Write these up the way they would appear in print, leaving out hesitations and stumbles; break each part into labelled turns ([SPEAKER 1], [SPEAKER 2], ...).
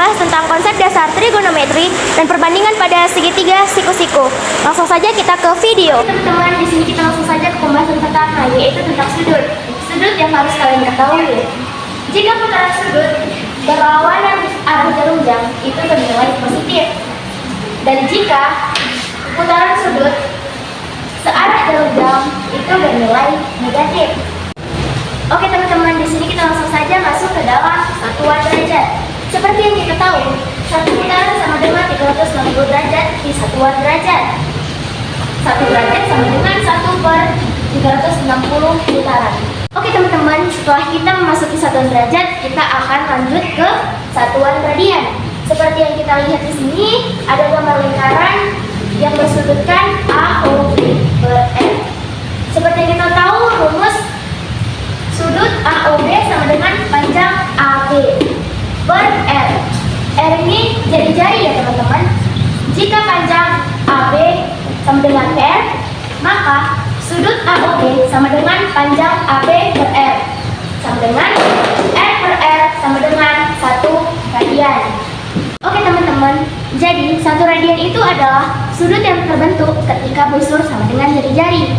[SPEAKER 1] membahas tentang konsep dasar trigonometri dan perbandingan pada segitiga siku-siku. Langsung saja kita ke video. Teman-teman, di sini kita langsung saja ke pembahasan pertama, yaitu tentang sudut. Sudut yang harus kalian ketahui. Jika putaran sudut berlawanan arah jarum jam, itu bernilai positif. Dan jika putaran sudut searah jarum jam, itu bernilai negatif. Oke teman-teman, di sini kita langsung saja masuk ke dalam satuan derajat. Seperti yang kita tahu, satu putaran sama dengan 360 derajat di satuan derajat. Satu derajat sama dengan 1/360 putaran. Oke teman-teman, setelah kita memasuki satuan derajat, kita akan lanjut ke satuan radian. Seperti yang kita lihat di sini, ada gambar lingkaran yang bersudutkan AOB per R. Seperti yang kita tahu, rumus sudut AOB sama dengan panjang AB per R. R ini jari-jari ya teman-teman. Jika panjang AB sama dengan R, maka sudut AOB sama dengan panjang AB per R sama dengan R per R sama dengan 1 radian. Oke teman-teman, jadi 1 radian itu adalah sudut yang terbentuk ketika busur sama dengan jari-jari.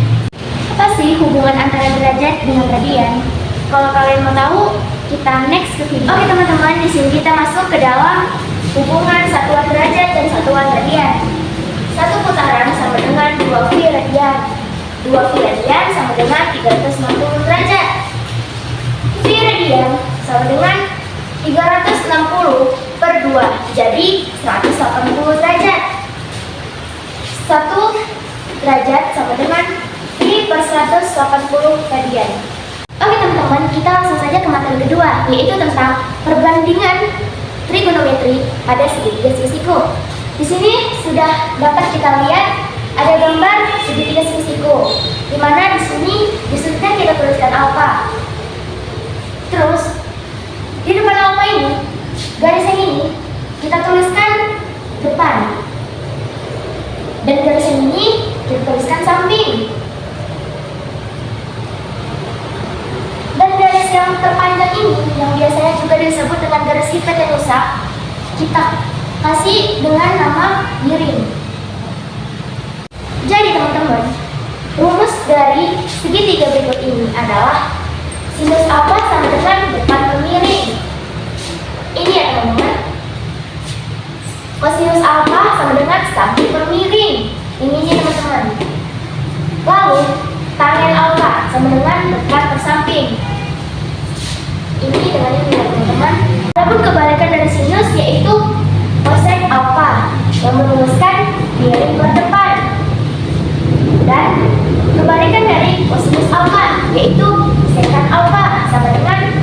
[SPEAKER 1] Apa sih hubungan antara derajat dengan radian? Kalau kalian mau tahu, kita next ke video. Oke teman-teman, di sini kita masuk ke dalam hubungan satuan derajat dan satuan radian. Satu putaran sama dengan 2 pi radian. 2 pi radian sama dengan 360 derajat. Pi radian sama dengan 360 per 2, jadi 180 derajat. 1 derajat sama dengan pi per 180 radian. Oke teman-teman, kita langsung saja ke materi kedua, yaitu tentang perbandingan trigonometri pada segitiga siku-siku. Di sini sudah dapat kita lihat ada gambar segitiga siku-siku, di mana di sini di sudutnya kita tuliskan alfa. Terus di depan alfa ini, garis yang ini kita tuliskan depan, dan garis yang ini kita tuliskan samping. Dan garis yang terpanjang ini, yang biasanya juga disebut dengan garis hipotenusa, kita kasih dengan nama miring. Jadi teman-teman, rumus dari segitiga berikut ini adalah sinus alfa sama dengan depan per miring. Ini ya teman-teman, kosinus alfa sama dengan samping per miring. Ini ya teman-teman. Lalu tangen alfa sama dengan depan per samping. Ini dengan ini ya teman-teman. Adapun kebalikan dari sinus yaitu kosek alfa yang merumuskan miring per depan. Dan kebalikan dari kosinus alfa yaitu sekan alfa sama dengan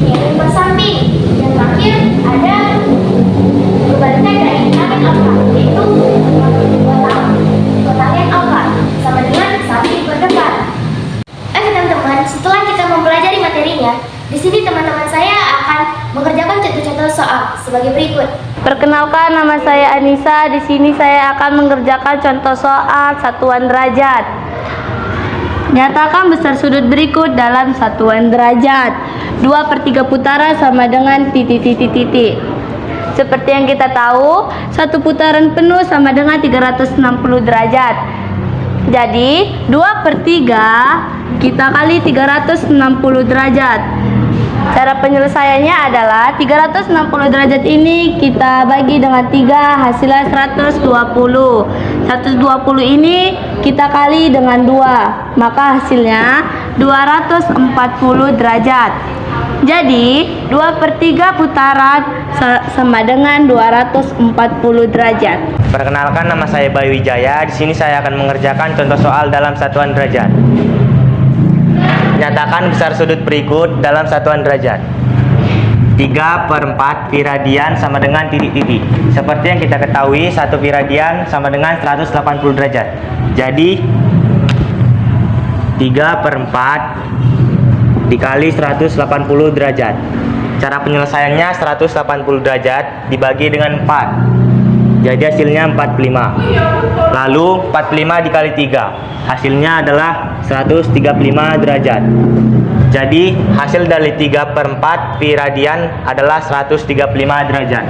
[SPEAKER 1] miring per samping. Dan terakhir ada kebalikan dari tangen alfa yaitu kotangen alfa sama dengan samping per depan. Oke teman-teman, setelah kita mempelajari materinya, di sini teman-teman saya akan mengerjakan contoh-contoh soal sebagai berikut.
[SPEAKER 2] Perkenalkan, nama saya Anissa. Di sini saya akan mengerjakan contoh soal satuan derajat. Nyatakan besar sudut berikut dalam satuan derajat. 2/3 putaran sama dengan titik-titik-titik. Seperti yang kita tahu, satu putaran penuh sama dengan 360 derajat. Jadi 2/3 kita kali 360 derajat. Cara penyelesaiannya adalah 360 derajat ini kita bagi dengan 3, hasilnya 120. 120 ini kita kali dengan 2, maka hasilnya 240 derajat. Jadi 2/3 putaran sama dengan 240 derajat.
[SPEAKER 3] Perkenalkan, nama saya Bayu Wijaya. Di sini saya akan mengerjakan contoh soal dalam satuan derajat. Nyatakan besar sudut berikut dalam satuan derajat. 3/4 pi radian sama dengan titik-titik. Seperti yang kita ketahui, 1 pi radian sama dengan 180 derajat. Jadi 3/4 dikali 180 derajat. Cara penyelesaiannya 180 derajat dibagi dengan 4. Jadi hasilnya 45. Lalu 45 dikali 3. Hasilnya adalah 135 derajat. Jadi hasil dari 3/4 pi radian adalah 135 derajat.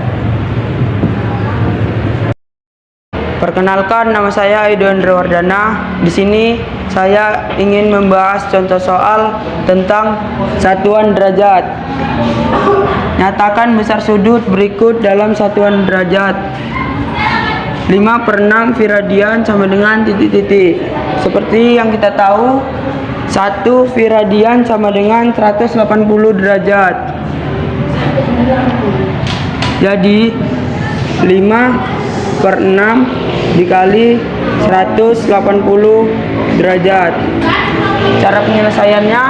[SPEAKER 4] Perkenalkan, nama saya Edo Andra Wardana. Di sini saya ingin membahas contoh soal tentang satuan derajat. Nyatakan besar sudut berikut dalam satuan derajat. 5/6 pi radian sama dengan titik-titik. Seperti yang kita tahu, 1 pi radian sama dengan 180 derajat. Jadi 5/6 dikali 180 derajat. Cara penyelesaiannya,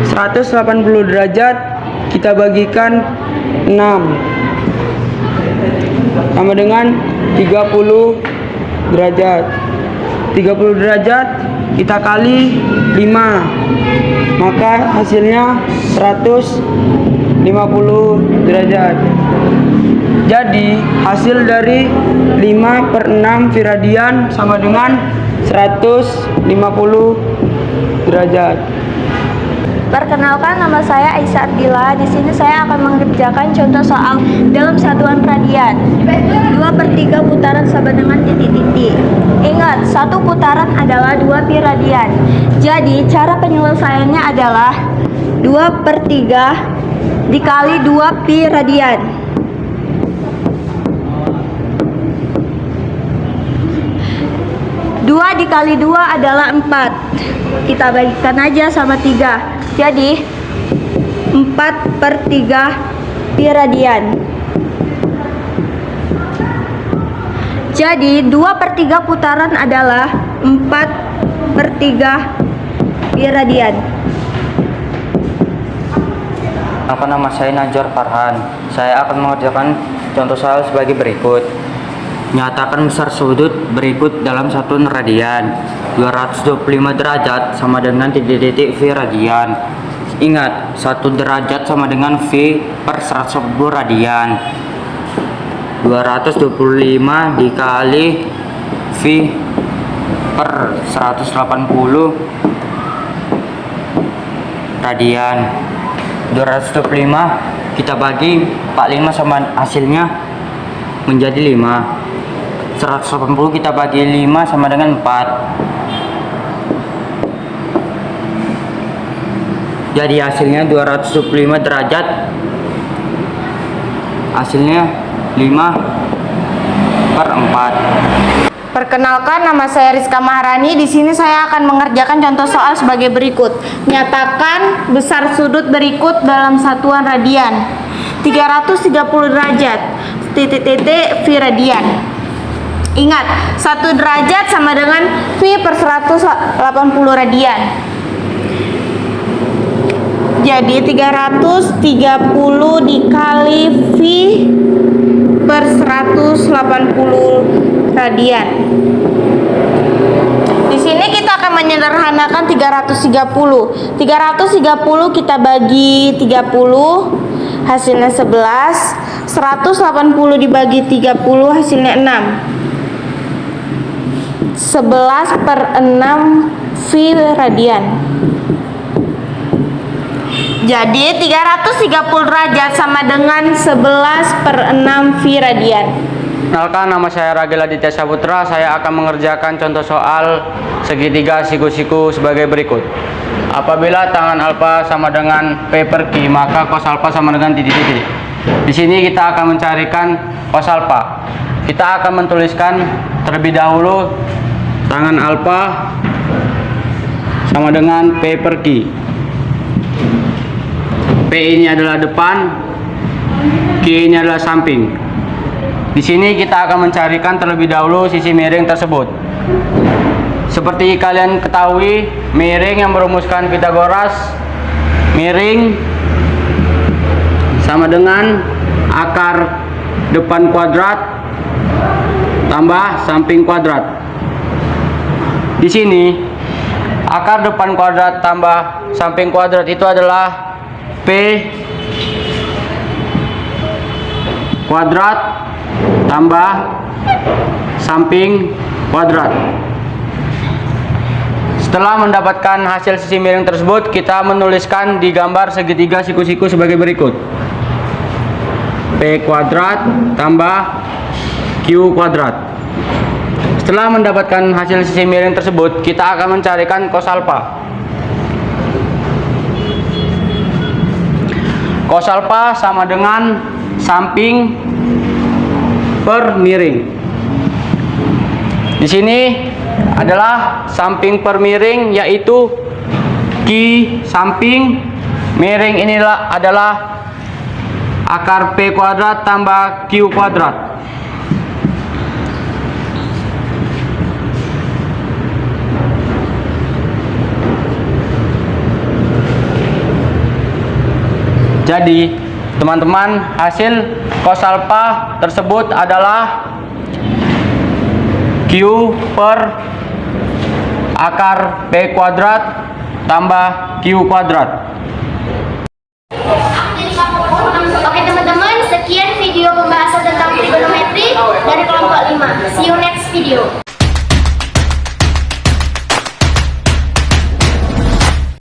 [SPEAKER 4] 180 derajat kita bagikan 6 sama dengan 30 derajat. 30 derajat kita kali 5, maka hasilnya 150 derajat. Jadi hasil dari 5/6 pi radian sama dengan 150 derajat.
[SPEAKER 2] Perkenalkan, nama saya Aisyah Ardila. Di sini saya akan mengerjakan contoh soal dalam satuan radian. 2/3 putaran sama dengan titik-titik. Ingat, satu putaran adalah 2 pi radian. Jadi cara penyelesaiannya adalah 2/3 dikali 2 pi radian. 2 dikali 2 adalah 4. Kita bagikan aja sama 3. Jadi 4/3 pi radian. Jadi 2/3 putaran adalah 4/3 pi radian.
[SPEAKER 5] Nama saya Najjar Farhan. Saya akan mengerjakan contoh soal sebagai berikut. Nyatakan besar sudut berikut dalam satuan radian. 225 derajat sama dengan titik-titik V radian. Ingat, 1 derajat sama dengan V per 110 radian. 225 dikali V per 180 radian. 225 kita bagi 45 sama hasilnya menjadi 5. 180 kita bagi 5 sama dengan 4. Jadi hasilnya 225 derajat. Hasilnya 5/4.
[SPEAKER 2] Perkenalkan, nama saya Rizka Maharani. Di sini saya akan mengerjakan contoh soal sebagai berikut. Nyatakan besar sudut berikut dalam satuan radian. 330 derajat. Titik-titik V radian. Ingat, 1 derajat sama dengan V per 180 radian. Jadi 330 dikali V per 180 radian. Di sini kita akan menyederhanakan 330. 330 kita bagi 30, hasilnya 11. 180 dibagi 30, hasilnya 6. 11/6 V radian. Jadi 330 derajat sama dengan 11/6 V radian.
[SPEAKER 4] Perkenalkan, nama saya Ragil Aditya Saputra. Saya akan mengerjakan contoh soal segitiga siku-siku sebagai berikut. Apabila tangan alfa sama dengan P per Q, maka cos alfa sama dengan titik-titik. Di sini kita akan mencarikan cos alfa. Kita akan menuliskan terlebih dahulu tangan alfa sama dengan P per Q. P ini adalah depan, Q ini adalah samping. Di sini kita akan mencarikan terlebih dahulu sisi miring tersebut. Seperti kalian ketahui, miring yang merumuskan Pythagoras, miring sama dengan akar depan kuadrat tambah samping kuadrat. Di sini akar depan kuadrat tambah samping kuadrat itu adalah P kuadrat tambah samping kuadrat. Setelah mendapatkan hasil sisi miring tersebut, kita menuliskan di gambar segitiga siku-siku sebagai berikut. P kuadrat tambah Q kuadrat. Setelah mendapatkan hasil sisi miring tersebut, kita akan mencarikan cos alfa. Cos alfa sama dengan samping per miring. Di sini adalah samping per miring, yaitu Q samping miring inilah adalah akar P kuadrat tambah Q kuadrat. Jadi, teman-teman, hasil cos alfa tersebut adalah Q per akar P kuadrat tambah Q kuadrat.